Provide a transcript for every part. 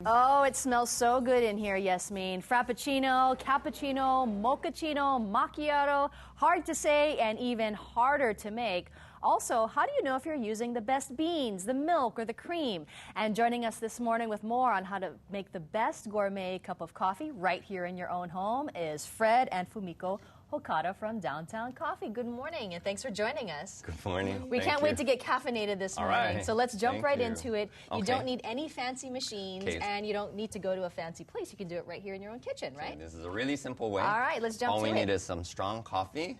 Oh, it smells so good in here, Yasmin. Frappuccino, cappuccino, mochaccino, macchiato. Hard to say and even harder to make. Also, how do you know if you're using the best beans, the milk, or the cream? And joining us this morning with more on how to make the best gourmet cup of coffee right here in your own home is Fred and Fumiko Hokata from Downtown Coffee. Good morning, and thanks for joining us. Good morning. We can't wait to get caffeinated this morning. Right. So let's jump right you. into it. You don't need any fancy machines, and you don't need to go to a fancy place. You can do it right here in your own kitchen, right? This is a really simple way. All right, let's jump All to it. we need is some strong coffee,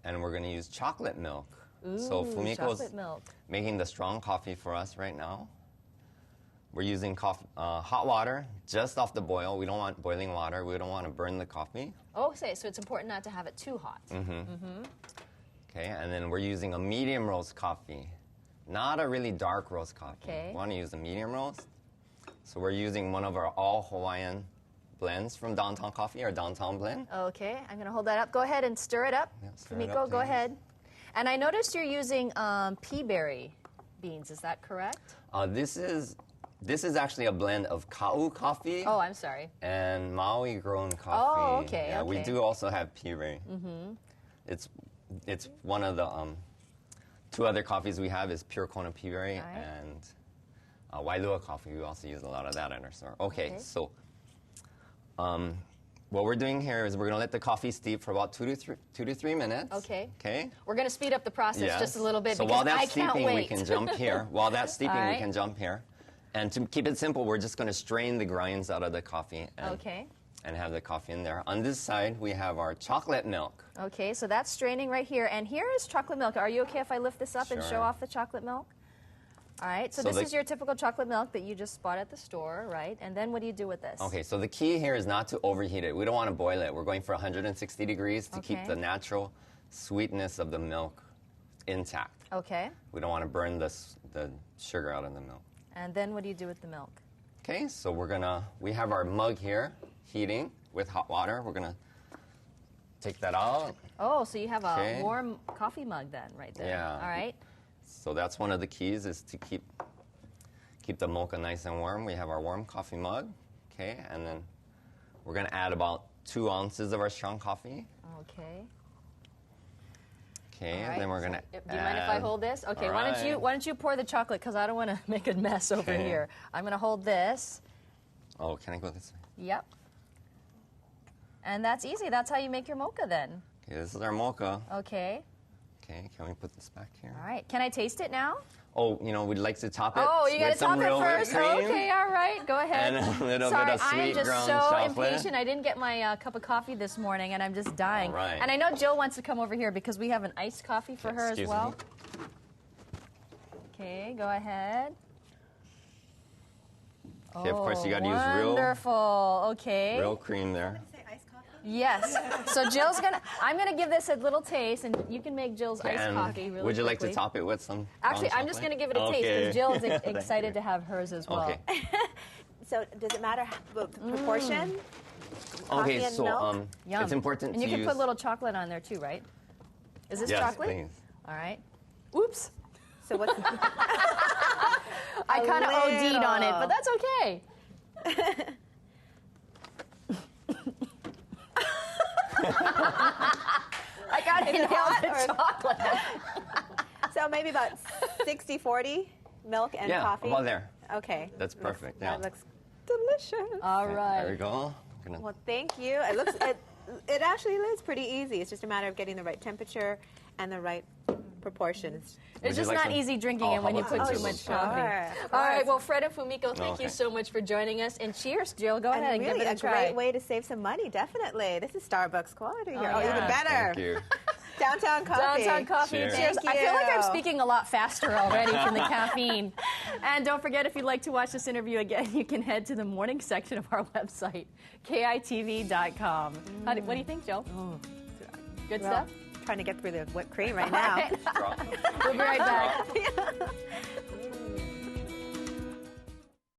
and we're going to use chocolate milk. Ooh, so Fumiko's chocolate milk. making the strong coffee for us right now. We're using hot water just off the boil. We don't want boiling water. We don't want to burn the coffee. Oh, so it's important not to have it too hot. Okay, and then we're using a medium roast coffee, not a really dark roast coffee. Okay. We want to use a medium roast. So we're using one of our all Hawaiian blends from Downtown Coffee, our Downtown blend. Okay, I'm going to hold that up. Go ahead and stir it up. Yeah, stir it Fumiko, up, go please. ahead. And I noticed you're using pea berry beans. Is that correct? This is actually a blend of Ka'u coffee. Oh, I'm sorry. And Maui grown coffee. Oh, okay, Yeah, we okay. do also have pea berry. It's one of the two other coffees we have is pure Kona pea berry All right. and Wailua coffee. We also use a lot of that in our store. Okay. So what we're doing here is we're going to let the coffee steep for about 2 to 3 minutes. Okay. Okay. We're going to speed up the process just a little bit So because while that's I can't steeping, wait. we can jump here. While that's steeping, All we right. can jump here. And to keep it simple, we're just going to strain the grinds out of the coffee and have the coffee in there. On this side, we have our chocolate milk. Okay, so that's straining right here. And here is chocolate milk. Are you okay if I lift this up and Sure. show off the chocolate milk? All right, so this is your typical chocolate milk that you just bought at the store, right? And then what do you do with this? Okay, so the key here is not to overheat it. We don't want to boil it. We're going for 160 degrees to keep the natural sweetness of the milk intact. Okay. We don't want to burn the sugar out of the milk. And then what do you do with the milk? Okay, so we have our mug here heating with hot water. We're going to take that out. Oh, so you have a warm coffee mug then right there. Yeah. All right. So that's one of the keys is to keep the mocha nice and warm. We have our warm coffee mug, okay, and then we're going to add about 2 ounces of our strong coffee. Okay. Okay, All right. and then we're going to Do you mind if I hold this? Okay, All why right. don't you pour the chocolate because I don't want to make a mess over Okay. here. I'm going to hold this. Oh, can I go this way? Yep. And that's easy. That's how you make your mocha then. Okay, this is our mocha. Okay. Okay, can we put this back here? All right. Can I taste it now? Oh, we'd like to top it Oh, you got to with some top it real whipped first. cream. Okay, all right. Go ahead. And a little Sorry, bit of I am sweet just ground so chocolate. impatient. I didn't get my cup of coffee this morning, and I'm just dying. All right. And I know Jill wants to come over here because we have an iced coffee for her Excuse as well. me. Okay, go ahead. Okay, of course, you got to use Wonderful. Okay. real cream there. Yes. So I'm gonna give this a little taste, and you can make Jill's iced And coffee really would you like quickly. to top it with some Actually, brown I'm just chocolate? gonna give it a taste because Jill's Thank excited you. to have hers as well. Okay. So does it matter the proportion? Coffee Okay, and so milk? Yum. it's important and you to can use... put little chocolate on there too, right? Is this Yes, chocolate? please. All right. Oops. So what's I kind of OD'd on it, but that's okay. I got to inhale the chocolate. so maybe about 60-40 milk and Yeah, coffee? about there. Okay. That's perfect, yeah. That looks delicious. All There we right. go. Well, thank you. It actually is pretty easy. It's just a matter of getting the right temperature and the right proportions. It's just like not some- easy drinking Oh, it when how you about put some too much sure, coffee. of All right. course. Well, Fred and Fumiko, thank you Okay. so much for joining us. And cheers, Jill. Go ahead and really give it a a try. great way to save some money, definitely. This is Starbucks quality here. Oh, yeah. Even better. Thank you. Downtown Coffee. Downtown Coffee. Cheers. Cheers. Thank I feel like I'm you. speaking a lot faster already from the caffeine. And don't forget, if you'd like to watch this interview again, you can head to the morning section of our website, kitv.com. What do you think, Jill? Good Well, stuff? trying to get through the whipped cream right now. We'll be right back.